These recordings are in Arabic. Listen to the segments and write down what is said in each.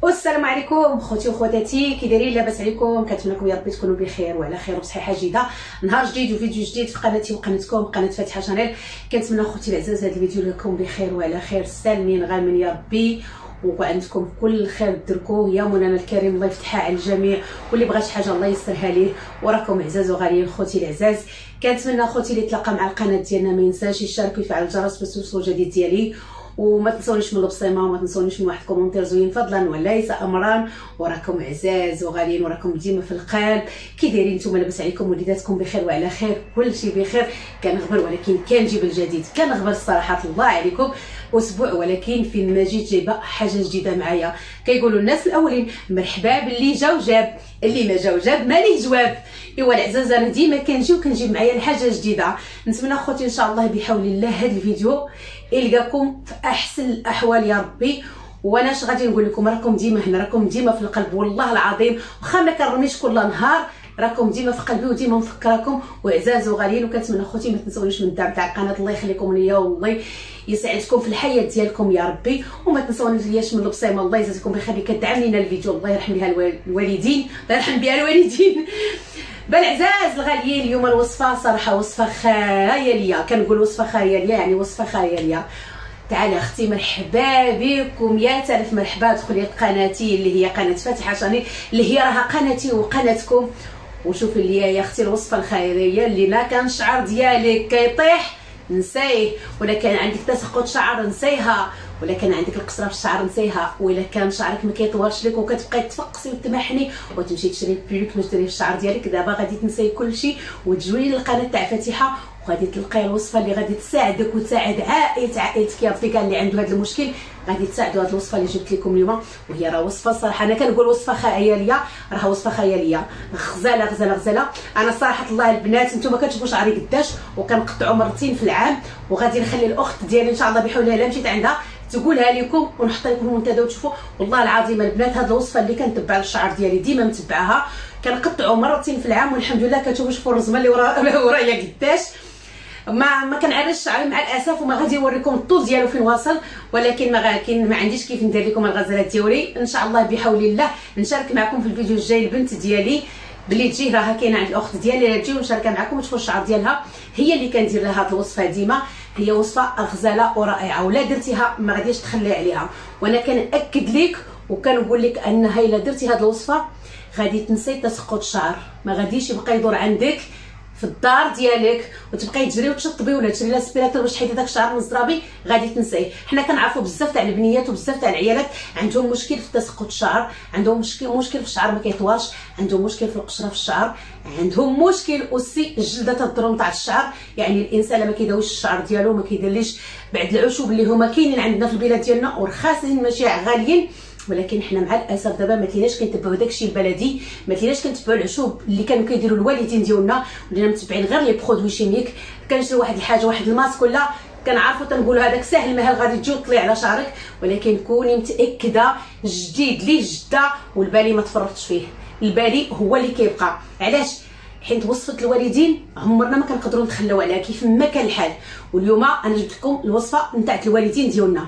والسلام عليكم خوتي وخواتاتي، كي دايرين؟ لاباس عليكم؟ كنتمنىكم يا ربي تكونوا بخير وعلى خير وبصحه جيده. نهار جديد وفيديو جديد في قناتي وقناتكم قناه فاتحه شانيل. كنتمنى خوتي العزاز هذا الفيديو لكم بخير وعلى خير، سالمين غامين يا ربي، وعندكم كل خير دركوه يا مولانا الكريم، الله يفتحها على الجميع، واللي بغى شي حاجه الله يسرها ليه. وراكم عزاز وغاليين خوتي العزاز. كنتمنى خوتي اللي تلاقى مع القناه ديالنا ما ينساش يشارك ويفعل الجرس باش توصلوا الجديد ديالي، وما تنسونيش من البصيمه وما تنسونيش من واحد كومونتير زوين فضلا وليس امرا. وراكم عزاز وغاليين وراكم ديما في القلب. كي دايرين نتوما؟ لاباس عليكم؟ وليداتكم بخير وعلى خير، كلشي بخير. كنغبر ولكن كنجيب الجديد، كنغبر الصراحه الله عليكم اسبوع ولكن فين ما جيت جايبه حاجه جديده معايا. كيقولوا الناس الاولين مرحبا باللي جا وجاب، اللي ما جا وجاب ماليه جواب. ايوا العزاز انا ديما كنجي وكنجيب معايا الحاجه جديده. نتمنى خوتي ان شاء الله بحول الله هذا الفيديو يلقاكم في احسن الاحوال يا ربي. وانا اش غادي نقول لكم؟ راكم ديما هنا، راكم ديما في القلب والله العظيم، واخا ما كنرميش كل نهار راكم ديما في قلبي وديما مفكراكم وعزاز وغاليين. وكنتمنى خوتي ما تنسونيش من الدعم تاع القناه، الله يخليكم ليا والله يسعدكم في الحياه ديالكم يا ربي. وما تنسونيش من البصيمه، الله يجازيكم بخير اللي كتدعم لينا الفيديو، الله يرحم بها الوالدين، الله يرحم بها الوالدين. بالعزاز الغاليين اليوم الوصفه صراحه وصفه خياليه، كنقول وصفه خياليه يعني وصفه خياليه. تعالي اختي، مرحبا بكم، يا الف مرحبا. ادخلي لقناتي اللي هي قناه فاتحه شانيل، اللي هي راها قناتي وقناتكم، وشوفي اللي يا اختي الوصفه الخياليه اللي لا كان الشعر ديالك كيطيح نسيه، ولا كان عندك تساقط شعر نسيها، ولا كان عندك القصره في الشعر نسيها، ولا كان شعرك ما كيطولش لك وكتبقاي تفقسي وتمحني وتمشي تشري البيلوك ما تشري في الشعر ديالك، دابا غادي تنسي كلشي وتجوي للقناه تاع فاتحه وغادي تلقاي الوصفه اللي غادي تساعدك وتساعد عائلتك يا ربي. كاع اللي عنده هذا المشكل غادي تساعدوا. هذه الوصفه اللي جبت لكم اليوم وهي راه وصفه صراحه انا كنقول وصفه خياليه، راه وصفه خياليه غزاله غزاله غزاله. انا صراحه الله البنات نتوما كتشوفوا شعري قداش، وكنقطعوا مرتين في العام، وغادي نخلي الاخت ديالي ان شاء الله بحول الله الا مشيت عندها تقولها لكم ونحط لكم المنتدى وتشوفوا. والله العظيم البنات هذه الوصفه اللي كنتبع الشعر ديالي ديما متبعها، كنقطعوا مرتين في العام والحمد لله. كتشوفوا شوفوا الرزمه اللي ورايا قداش. ما كنعرفش شعري مع الاسف، وما غادي نوريكم الطول ديالو فين واصل، ولكن ما عنديش كيف ندير لكم الغزالات ديالي. ان شاء الله بحول الله نشارك معكم في الفيديو الجاي البنت ديالي بلي تجي، راها كاينه عند الاخت ديالي تجي ونشاركها معكم وتشوفوا الشعر ديالها. هي اللي كندير لها هذه الوصفه ديما، هي وصفه غزاله ورائعه، ولا درتيها ما غاديش تخلي عليها. وانا كنأكد لك وكنقول لك انها الا درتي هذه الوصفه غادي تنسي تسقط الشعر، ما غاديش يبقى يدور عندك في الدار ديالك وتبقاي تجري وتشطبي ولا تشري لاسبيراتور باش تحيدي داك الشعر من الزرابي، غادي تنسيه. حنا كنعرفوا بزاف تاع البنيات وبزاف تاع العيالات عندهم مشكل في تساقط الشعر، عندهم مشكل في الشعر ما كيطوالش، عندهم مشكل في القشره في الشعر، عندهم مشكل اوسي الجلده تضرهم تاع الشعر. يعني الانسان لما كيداويش الشعر ديالو ما كيديرليش بعد العشوب اللي هما كاينين عندنا في البلاد ديالنا ورخاصين ماشي غاليين، ولكن حنا مع الاسف دابا ما كايناش كنتبعوا داكشي البلدي، ما كايناش كنتبعوا العشوب اللي كانوا كيديروا الوالدين ديالنا، ولينا متبعين غير لي برودوي شيميك. كنشري واحد الحاجه واحد الماسك ولا كنعرفوا تنقولوا هذاك ساهل مهل غادي تجي وتطلع على شعرك، ولكن كوني متاكده جديد ليه جده والبالي ما تفرطش فيه، البالي هو اللي كيبقى. علاش؟ حيت وصفه الوالدين عمرنا ما كنقدروا نتخلاو عليها كيف ما كان الحال. واليوم انا جبت لكم الوصفه نتاع الوالدين ديالنا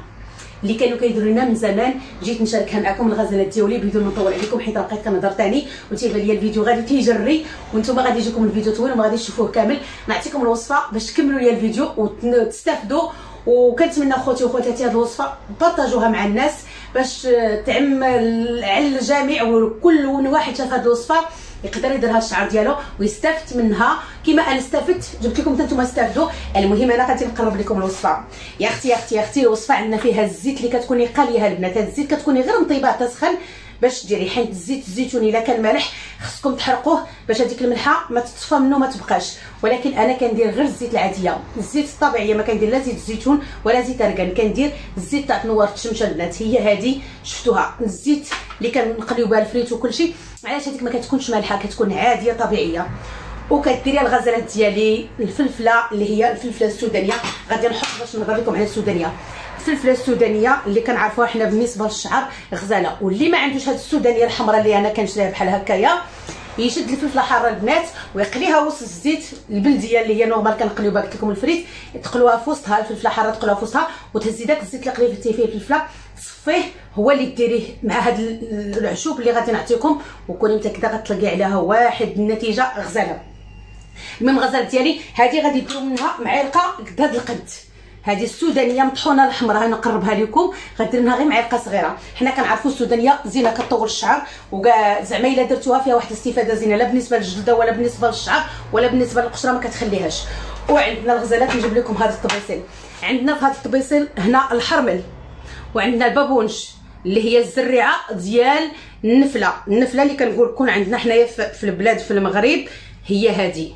اللي كانوا كيديروا لنا من زمان، جيت نشاركها معكم الغزالات ديالي بدون ما نطول عليكم، حيت بقيت كنهضر ثاني وتيبان لي الفيديو غادي كيجري وانتم غادي يجيكم الفيديو طويل وما غاديش تشوفوه كامل. نعطيكم الوصفه باش تكملوا لي الفيديو وتستافدوا. وكنتمنى خوتي وخواتاتي هذه الوصفه بارطاجوها مع الناس باش تعم على الجميع، وكل واحد شاف هذه الوصفه يقدر يدير هذا الشعر ديالو ويستافد منها كما انا استفدت. جبت لكم حتى نتوما استافدوا. المهم انا غادي نقرب لكم الوصفه. يا اختي الوصفه عندنا فيها الزيت اللي كتكوني قاليه البنات. هذا الزيت كتكوني غير مطيبه تسخن باش ديري، حيت الزيت الزيتوني الا كان مالح خصكم تحرقوه باش هذيك الملحه ما تطفى منه ما تبقاش. ولكن انا كندير غير الزيت العاديه، الزيت الطبيعيه، ما كندير لا زيت الزيتون ولا زيت اركان، كندير الزيت تاع تنوار الشمشه البنات. هي هذه شفتوها الزيت اللي كنقليو بها الفريت وكلشي. علاش هذيك ما كتكونش مالحه، كتكون عاديه طبيعيه. وكديري الغزالات ديالي الفلفله اللي هي الفلفله السودانيه، غادي نحط باش نهضر لكم على السودانيه. الفلفله السودانيه اللي كنعرفوها حنا بالنسبه للشعر غزاله، واللي ما عندوش هاد السودانيه الحمراء اللي انا كنشريها بحال هكايا يشد الفلفله حاره البنات ويقليها وسط الزيت البلديه اللي هي نورمال كنقليو بها قلت لكم الفريت، تقلوها في وسطها الفلفله حاره، تقلوها في وسطها وتهزي داك الزيت اللي قليتي فيه الفلفله تصفيه هو اللي ديريه مع هاد العشوب اللي غادي نعطيكم، وكوني متاكده غتلقي عليها واحد النتيجه غزاله. المهم الغزال ديالي هذه غادي ديروا منها معلقه قد هاد القد، هذه السودانيه مطحونه الحمراء، نقربها لكم، غدير منها غير معلقه صغيره. حنا كنعرفوا السودانيه زينه كطول الشعر، وكاع زعما الا درتوها فيها واحد الاستفاده زينه، لا بالنسبه للجلده ولا بالنسبه للشعر ولا بالنسبه للقشره ما كتخليهاش. وعندنا الغزالات نجيب لكم هذا الطبيصيل، عندنا في هذا الطبيصيل هنا الحرمل، وعندنا البابونج اللي هي الزريعه ديال النفله اللي كنقول لكم عندنا حنايا في البلاد في المغرب، هي هذه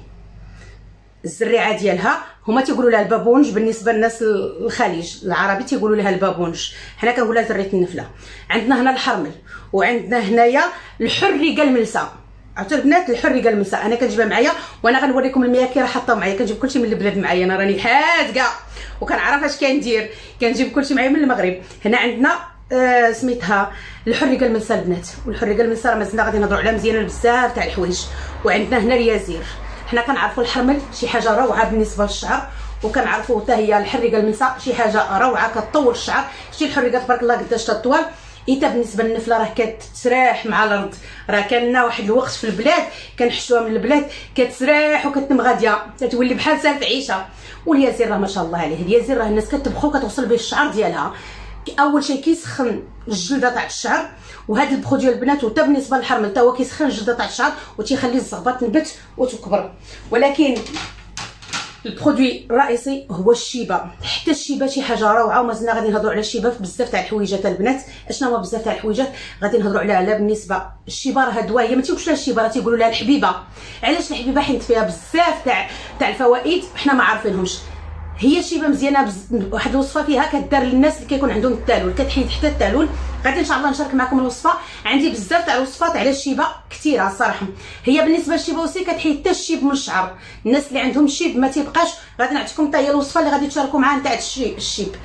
الزريعه ديالها، هما تيقولوا لها البابونج بالنسبه للناس الخليج العربي تيقولوا لها البابونج، حنا كنقول لها زريه النفله. عندنا هنا الحرمل، وعندنا هنايا الحريقه الملسه. عرفتوا البنات الحريقه الملسه انا كنجيبها معايا، وانا غنوريكم المياكي راه حاطه معايا، كنجيب كلشي من البلاد معايا، انا راني حادقه وكنعرف اش كندير، كنجيب كلشي معايا من المغرب. هنا عندنا سميتها الحريقه الملسه البنات، والحريقه الملسه راه مازلنا غادي نهضروا عليها مزيانه بزاف تاع الحوايج. وعندنا هنا اليازير، حنا كنعرفوا الحرمل شي حاجه روعه بالنسبه للشعر، وكنعرفوا حتى هي الحريقه الملسه شي حاجه روعه كتطول الشعر. شتي الحريقه تبارك الله قداش تطول. ايتا بالنسبه للنفله راه كتسراح مع الارض، راه كان واحد الوقت في البلاد كنحشوها من البلاد كتسراح وكتنم غاديه تتولي بحال سالف عيشه. واليازير راه ما شاء الله عليه، اليازير راه الناس كتبخو كتوصل به الشعر ديالها. اول شيء كيسخن الجلده تاع الشعر، وهذا البرودوي البنات وتا بالنسبه للحرمل حتى هو كيسخن الجلده تاع الشعر وتيخلي الزغبه تنبت وتكبر. ولكن البرودوي الرئيسي هو الشيبه، حتى الشيبه شي حاجه روعه، ومازلنا غادي نهضروا على الشيبه في بزاف تاع الحويجات البنات. اشنا هو بزاف تاع الحويجات غادي نهضروا عليها. لا بالنسبه الشيبه راه دواء، هي ما تيقولوش لها الشيبه، راه تيقولوا لها الحبيبه. علاش الحبيبه؟ حيت فيها بزاف تاع الفوائد حنا ما عارفينهمش. هي الشيبه مزيانه واحد الوصفه فيها كدار للناس اللي كيكون عندهم التالول، كتحيد حتى التالول. غادي ان شاء الله نشارك معكم الوصفه، عندي بزاف تاع الوصفات على الشيبه كثيره الصراحه. هي بالنسبه للشيبه وسي كتحيد حتى الشيب من الشعر، الناس اللي عندهم الشيب ما تيبقاش. غادي نعطيكم حتى هي الوصفه اللي غادي تشاركوا معاها نتاع الشيب.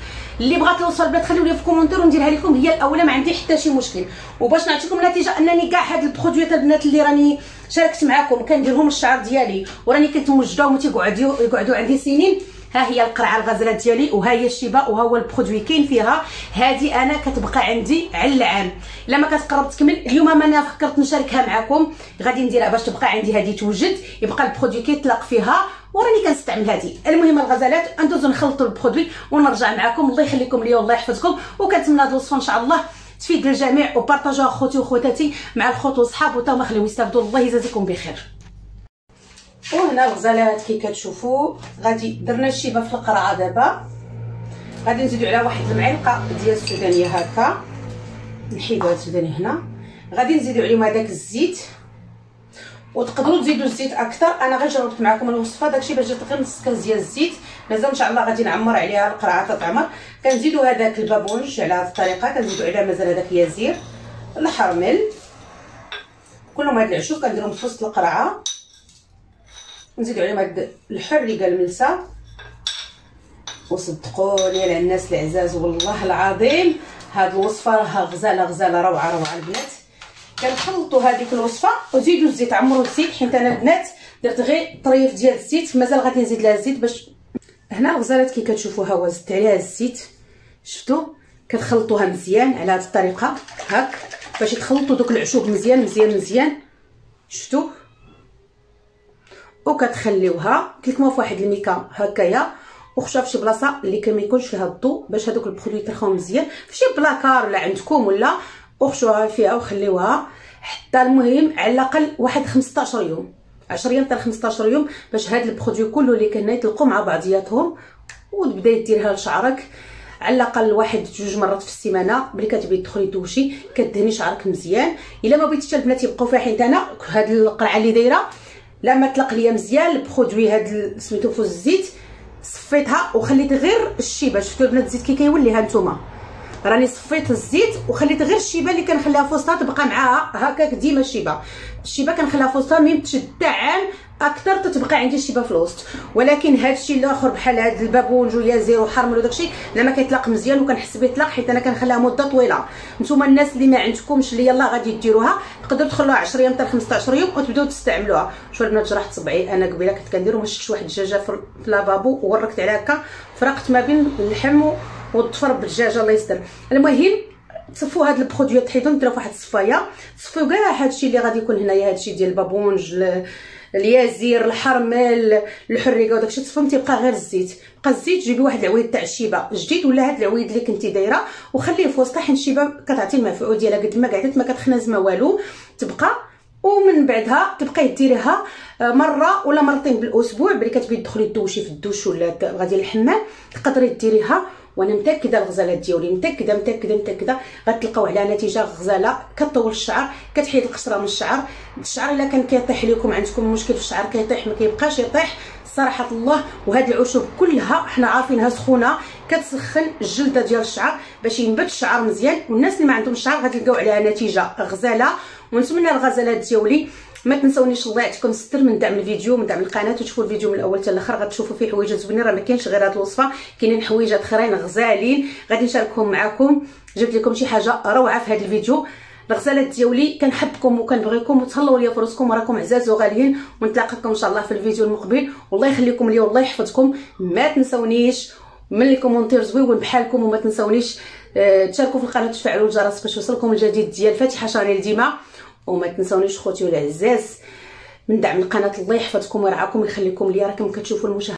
اللي بغات الوصفه البنات خليو لي في الكومونتير ونديرها لكم هي الاولى، ما عندي حتى شي مشكل. وباش نعطيكم النتيجه انني كاع هاد البرودويات البنات اللي راني شاركت معاكم كنديرهم الشعر ديالي وراني كنتوجدهم وتيقعدوا عندي سنين. ها هي القرعه الغزاله ديالي، وها هي الشيبه، وها هو البرودوي كاين فيها. هذه انا كتبقى عندي على العام، الا ما كتقرب تكمل. اليوم ما انا فكرت نشاركها معكم، غادي نديرها باش تبقى عندي هذه توجد، يبقى البرودوي كيطلق فيها وراني كنستعمل هذه. المهم الغزالات ندوزو نخلطوا البرودوي ونرجع معكم. الله يخليكم ليا والله يحفظكم، وكنتمنى هذه الوصفه ان شاء الله تفيد الجميع، وبارطاجوها خوتي وخواتاتي مع الخوت والصحاب وتا ما خليهم يستافدوا. الله يجازيكم بخير. وهنا الغزالات كي كتشوفوا غادي درنا الشيبه في القرعه. دابا غادي نزيدوا عليها واحد المعلقه ديال السودانيه هكا، نحيدوا هاد السوداني هنا. غادي نزيدوا عليهم هذاك الزيت، وتقدروا تزيدوا الزيت اكثر. انا غير جربت معكم الوصفه داكشي باش جات غير نص كاس ديال الزيت، مازال ان شاء الله غادي نعمر عليها القرعه تتعمر. كنزيدوا هذاك البابونج على هذه الطريقه، كنزيدوا عليها مازال هذاك يازير، الحرمل، كلهم هاد العشوب كنديرهم في وسط القرعه. نزيدوا عليهم هاد الحريقه الملسه. وصدقوني على الناس العزاز والله العظيم هاد الوصفه راها غزاله روعه البنات. كنخلطوا هذيك الوصفه وزيدوا الزيت، عمروا الزيت، حيت انا البنات درت غير طريف ديال الزيت، مازال غادي نزيد لها الزيت. باش هنا الغزالات كي كتشوفوا ها هو زدت عليها الزيت، شفتوا كتخلطوها مزيان على هذه الطريقه هاك باش تخلطوا دوك العشوب مزيان. شفتوا وكتخليوها قلت لكم في واحد الميكا هكايا، وخشوها في شي بلاصه اللي ما يكونش فيها الضوء باش هذوك البرودوي يترخاو مزيان، في شي بلاكار ولا عندكم ولا، وخشوها فيها وخليوها حتى المهم على الاقل واحد 15 يوم، 10 ايام حتى 15 يوم باش هاد البرودوي كله اللي كنا يطلقوا مع بعضياتهم. وتبدا ديرها لشعرك على الاقل واحد جوج مرات في السيمانه، ملي كتبغي تدخلي دوشي كدهني شعرك مزيان. الا ما بغيتيش البنات يبقاو فيها، حيت انا هاد القرعه اللي دايره لما طلق ليا مزيان البرودوي هاد سميتو فوز الزيت، صفيتها وخليت غير الشيبه. شفتوا البنات الزيت كي كيولي، ها نتوما راني صفيت الزيت وخليت غير الشيبه اللي كنخليها في وسطها تبقى معاها هكاك ديما. الشيبه كنخليها في وسطها ميم تشد عام اكثر تتبقى عندي الشيبه في الوسط. ولكن هذا الشيء الاخر بحال هذا البابونج ويازير وحرمل وداكشي لما كيطلق مزيان وكنحس به يطلق، حيت انا كنخليها مده طويله. نتوما الناس اللي ما عندكمش اللي يلاه غادي ديروها تقدروا تخلوها 10 ايام حتى 15 يوم وتبداو تستعملوها. شوف البنات جرحت صبعي انا قبيله كنت كندير وما شفتش واحد الدجاجه في لافابو ووركت عليها هكا، فرقت ما بين اللحم والضفر بالدجاجه الله يستر. المهم تصفوا هاد البرودوي تحيدهم ديروا فواحد الصفايه تصفيو كاع هادشي اللي غادي يكون هنايا هادشي ديال البابونج اليازير الحرمل الحريقه وداكشي تصفهم تيبقى غير الزيت بقى الزيت جيبي واحد العويد تاع الشيبه جديد ولا هاد العويد اللي كنتي دايره وخليه في وسطها حيت الشيبه كتعطي المفعول ديالها قد ما قعدت ما كتخنز ما والو تبقى ومن بعدها تبقاي ديريها مره ولا مرتين بالاسبوع بلي كتبغي تدخلي تدوشي في الدوش ولا غادي للحمام تقدري ديريها وانا متاكده الغزالات ديالي متاكده غتلقاو عليها نتيجه غزاله كطول الشعر كتحيد القشره من الشعر الا كان كيطيح لكم عندكم مشكل في الشعر كيطيح ما كيبقاش يطيح صراحه الله. وهاد العشب كلها حنا عارفينها سخونه كتسخن الجلده ديال الشعر باش ينبت الشعر مزيان والناس اللي ما عندهم الشعر غتلقاو عليها نتيجه غزاله. ونتمنى الغزالات ديالي ما تنسونيش الله يعطيكم الستر من دعم الفيديو من دعم القناه وتشوفوا الفيديو من الاول حتى الاخر غتشوفوا فيه حوايج زوينين راه ما كاينش غير هاد الوصفه كاينين حوايجات اخرين غزالين غادي نشاركهم معكم. جبت لكم شي حاجه روعه في هذا الفيديو. الغزالات ديالي كنحبكم وكنبغيكم وتهلاو ليا فراسكم وراكم عزاز وغاليين ونتلاقاكم ان شاء الله في الفيديو المقبل والله يخليكم ليا والله يحفظكم. ما تنسونيش من لي كومونتير زويون بحالكم وما تنسونيش تشاركوا في القناه وتفعلوا الجرس باش يوصلكم الجديد ديال فاتحه شانيل ديما. وما تنسونيش خوتي العزاز من دعم القناه الله يحفظكم ويرعاكم ويخليكم ليا راكم كتشوفوا المشاهده